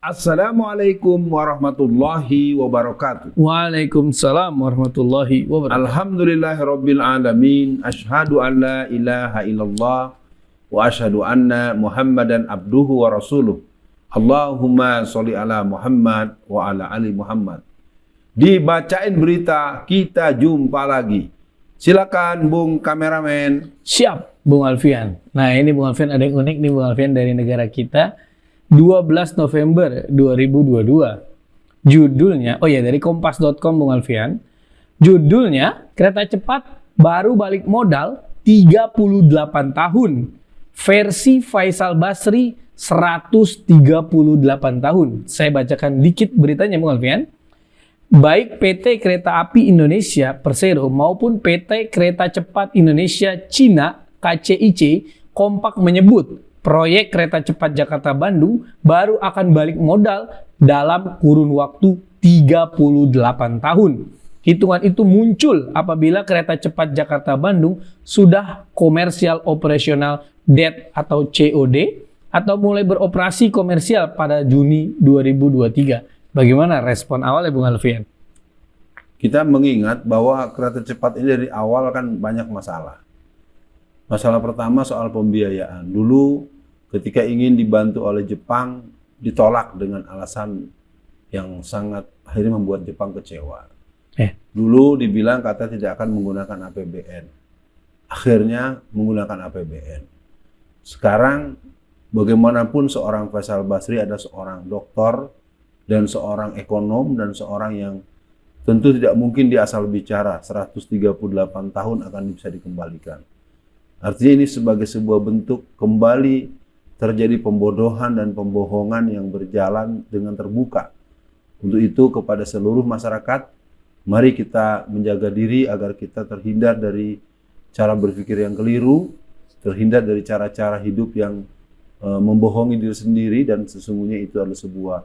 Assalamualaikum warahmatullahi wabarakatuh. Waalaikumsalam warahmatullahi wabarakatuh. Alhamdulillahirabbil alamin. Asyhadu an la ilaha illallah wa asyhadu anna Muhammadan abduhu wa rasuluh. Allahumma sholli ala Muhammad wa ala ali Muhammad. Dibacain berita, kita jumpa lagi. Silakan Bung kameramen. Siap, Bung Alfian. Nah, ini Bung Alfian ada yang unik nih Bung Alfian dari negara kita. 12 November 2022. Judulnya, dari kompas.com Bung Alfian. Judulnya, kereta cepat baru balik modal 38 tahun. Versi Faisal Basri 138 tahun. Saya bacakan dikit beritanya Bung Alfian. Baik PT Kereta Api Indonesia Persero maupun PT Kereta Cepat Indonesia Cina KCIC kompak menyebut proyek kereta cepat Jakarta-Bandung baru akan balik modal dalam kurun waktu 38 tahun. Hitungan itu muncul apabila kereta cepat Jakarta-Bandung sudah komersial operasional dead atau COD atau mulai beroperasi komersial pada Juni 2023. Bagaimana respon awalnya Bung Alfian? Kita mengingat bahwa kereta cepat ini dari awal kan banyak masalah. Masalah pertama soal pembiayaan. Dulu ketika ingin dibantu oleh Jepang, ditolak dengan alasan yang sangat akhirnya membuat Jepang kecewa. Dulu dibilang kata tidak akan menggunakan APBN. Akhirnya menggunakan APBN. Sekarang bagaimanapun seorang Faisal Basri ada seorang doktor dan seorang ekonom dan seorang yang tentu tidak mungkin dia asal bicara 138 tahun akan bisa dikembalikan. Artinya ini sebagai sebuah bentuk kembali terjadi pembodohan dan pembohongan yang berjalan dengan terbuka. Untuk itu kepada seluruh masyarakat, mari kita menjaga diri agar kita terhindar dari cara berpikir yang keliru, terhindar dari cara-cara hidup yang membohongi diri sendiri, dan sesungguhnya itu adalah sebuah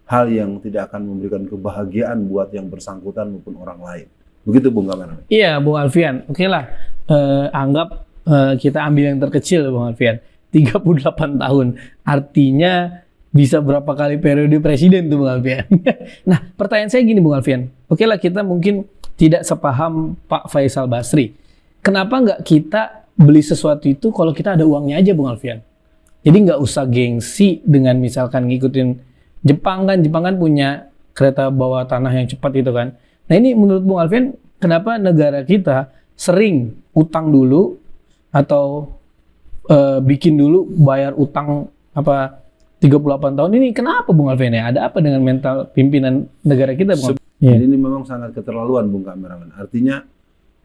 hal yang tidak akan memberikan kebahagiaan buat yang bersangkutan maupun orang lain. Begitu Bung Kameramen. Iya Bung Alfian, oke lah. Anggap kita ambil yang terkecil Bung Alfian. 38 tahun. Artinya bisa berapa kali periode presiden tuh Bung Alfian. Nah, pertanyaan saya gini Bung Alfian. Oke lah, kita mungkin tidak sepaham Pak Faisal Basri. Kenapa nggak kita beli sesuatu itu kalau kita ada uangnya aja Bung Alfian? Jadi nggak usah gengsi dengan misalkan ngikutin Jepang kan punya kereta bawah tanah yang cepat itu kan. Nah ini menurut Bung Alfian, kenapa negara kita sering utang dulu atau bikin dulu bayar utang 38 tahun ini? Kenapa Bung Alfian ya? Ada apa dengan mental pimpinan negara kita Bung? Ini memang sangat keterlaluan Bung Kameramen. Artinya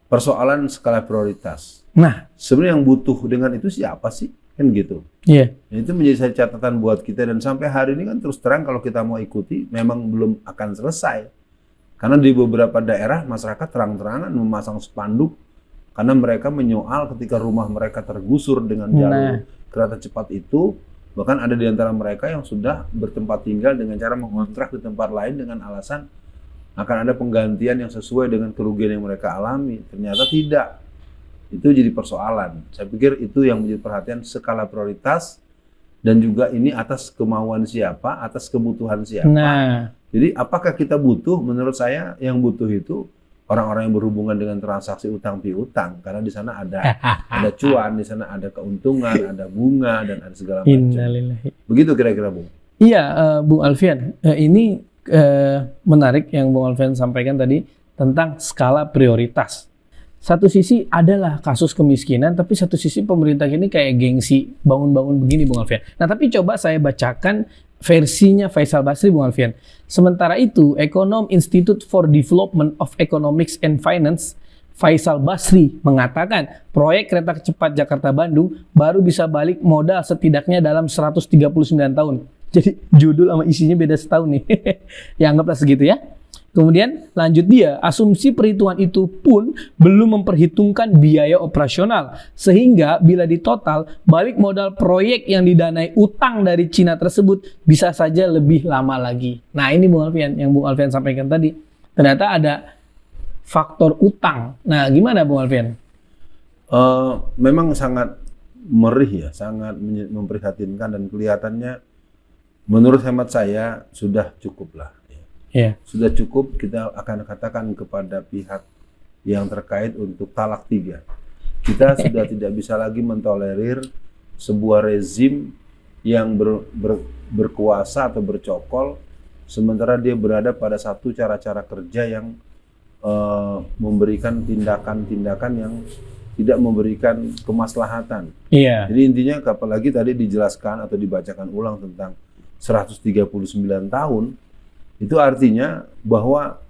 persoalan skala prioritas. Nah, sebenarnya yang butuh dengan itu siapa sih? Kan gitu. Iya. Itu menjadi catatan buat kita, dan sampai hari ini kan terus terang kalau kita mau ikuti memang belum akan selesai. Karena di beberapa daerah masyarakat terang-terangan memasang spanduk karena mereka menyoal ketika rumah mereka tergusur dengan jalur kereta cepat itu. Bahkan ada di antara mereka yang sudah bertempat tinggal dengan cara mengontrak di tempat lain dengan alasan akan ada penggantian yang sesuai dengan kerugian yang mereka alami. Ternyata tidak. Itu jadi persoalan. Saya pikir itu yang menjadi perhatian skala prioritas, dan juga ini atas kemauan siapa, atas kebutuhan siapa. Nah, jadi apakah kita butuh? Menurut saya yang butuh itu orang-orang yang berhubungan dengan transaksi utang piutang, karena di sana ada cuan, di sana ada keuntungan, ada bunga, dan ada segala macam. Innalillahi. Begitu kira-kira Bung. Iya, Bung Alfian. Ini menarik yang Bung Alfian sampaikan tadi tentang skala prioritas. Satu sisi adalah kasus kemiskinan, tapi satu sisi pemerintah ini kayak gengsi bangun-bangun begini Bung Alfian. Nah, tapi coba saya bacakan versinya Faisal Basri Bung Alfian. Sementara itu, ekonom Institute for Development of Economics and Finance Faisal Basri mengatakan proyek kereta cepat Jakarta-Bandung baru bisa balik modal setidaknya dalam 139 tahun. Jadi judul sama isinya beda setahun nih. Ya anggaplah segitu ya. Kemudian lanjut dia, asumsi perhitungan itu pun belum memperhitungkan biaya operasional. Sehingga bila ditotal, balik modal proyek yang didanai utang dari Cina tersebut bisa saja lebih lama lagi. Nah ini Bung Alfian, yang Bung Alfian sampaikan tadi. Ternyata ada faktor utang. Nah gimana Bung Alfian? Memang sangat merih ya, sangat memprihatinkan, dan kelihatannya menurut hemat saya sudah cukup lah. Iya. Sudah cukup, kita akan katakan kepada pihak yang terkait untuk talak 3. Kita sudah tidak bisa lagi mentolerir sebuah rezim yang berkuasa atau bercokol, sementara dia berada pada satu cara-cara kerja yang memberikan tindakan-tindakan yang tidak memberikan kemaslahatan. Iya. Jadi intinya, apalagi tadi dijelaskan atau dibacakan ulang tentang 139 tahun, itu artinya bahwa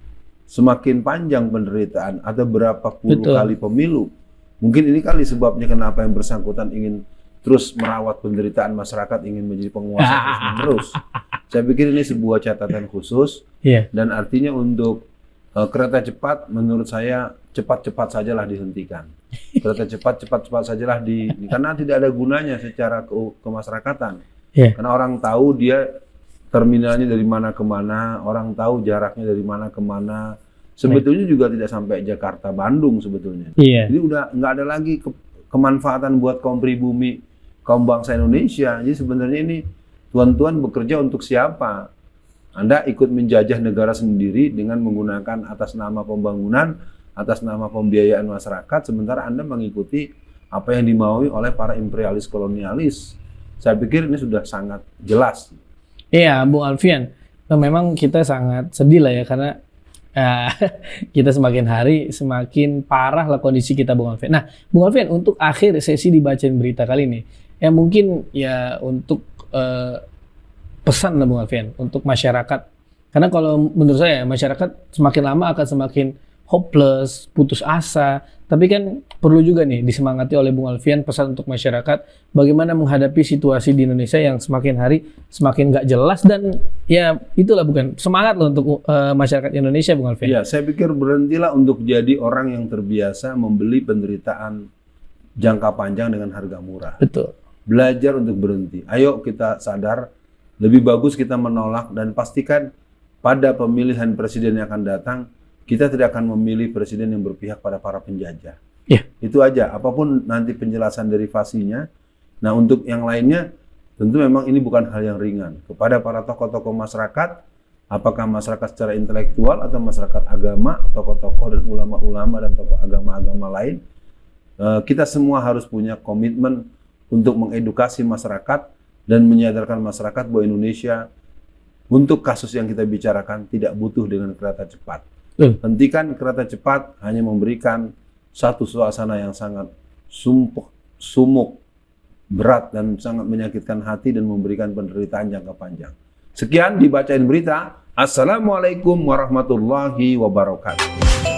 semakin panjang penderitaan atau berapa puluh Betul. kali pemilu, mungkin ini kali sebabnya kenapa yang bersangkutan ingin terus merawat penderitaan masyarakat, ingin menjadi penguasa terus-menerus. Saya pikir ini sebuah catatan khusus, Iya. dan artinya untuk kereta cepat, menurut saya cepat-cepat sajalah dihentikan. Kereta cepat sajalah karena tidak ada gunanya secara kemasyarakatan. Iya. Karena orang tahu dia terminalnya dari mana ke mana, orang tahu jaraknya dari mana ke mana. Sebetulnya juga tidak sampai Jakarta Bandung sebetulnya. Iya. Jadi udah nggak ada lagi kemanfaatan buat kaum pribumi, kaum bangsa Indonesia. Jadi sebenarnya ini tuan-tuan bekerja untuk siapa? Anda ikut menjajah negara sendiri dengan menggunakan atas nama pembangunan, atas nama pembiayaan masyarakat, sementara Anda mengikuti apa yang dimaui oleh para imperialis kolonialis. Saya pikir ini sudah sangat jelas. Iya, Bung Alfian. Memang kita sangat sedih lah ya, karena kita semakin hari semakin parah lah kondisi kita, Bung Alfian. Nah, Bung Alfian, untuk akhir sesi dibacain berita kali ini, ya mungkin ya untuk pesan lah Bung Alfian untuk masyarakat. Karena kalau menurut saya masyarakat semakin lama akan semakin hopeless, putus asa. Tapi kan perlu juga nih disemangati oleh Bung Alfian pesan untuk masyarakat bagaimana menghadapi situasi di Indonesia yang semakin hari semakin nggak jelas, dan ya itulah bukan semangat loh untuk masyarakat Indonesia, Bung Alfian. Ya, saya pikir berhentilah untuk jadi orang yang terbiasa membeli penderitaan jangka panjang dengan harga murah. Betul. Belajar untuk berhenti. Ayo kita sadar, lebih bagus kita menolak dan pastikan pada pemilihan presiden yang akan datang, kita tidak akan memilih presiden yang berpihak pada para penjajah. Ya. Itu aja, apapun nanti penjelasan derivasinya. Nah, untuk yang lainnya, tentu memang ini bukan hal yang ringan. Kepada para tokoh-tokoh masyarakat, apakah masyarakat secara intelektual atau masyarakat agama, tokoh-tokoh dan ulama-ulama dan tokoh agama-agama lain, kita semua harus punya komitmen untuk mengedukasi masyarakat dan menyadarkan masyarakat bahwa Indonesia untuk kasus yang kita bicarakan tidak butuh dengan kereta cepat. Hentikan kereta cepat hanya memberikan satu suasana yang sangat sumuk, berat dan sangat menyakitkan hati dan memberikan penderitaan jangka panjang. Sekian dibacain berita. Assalamualaikum warahmatullahi wabarakatuh.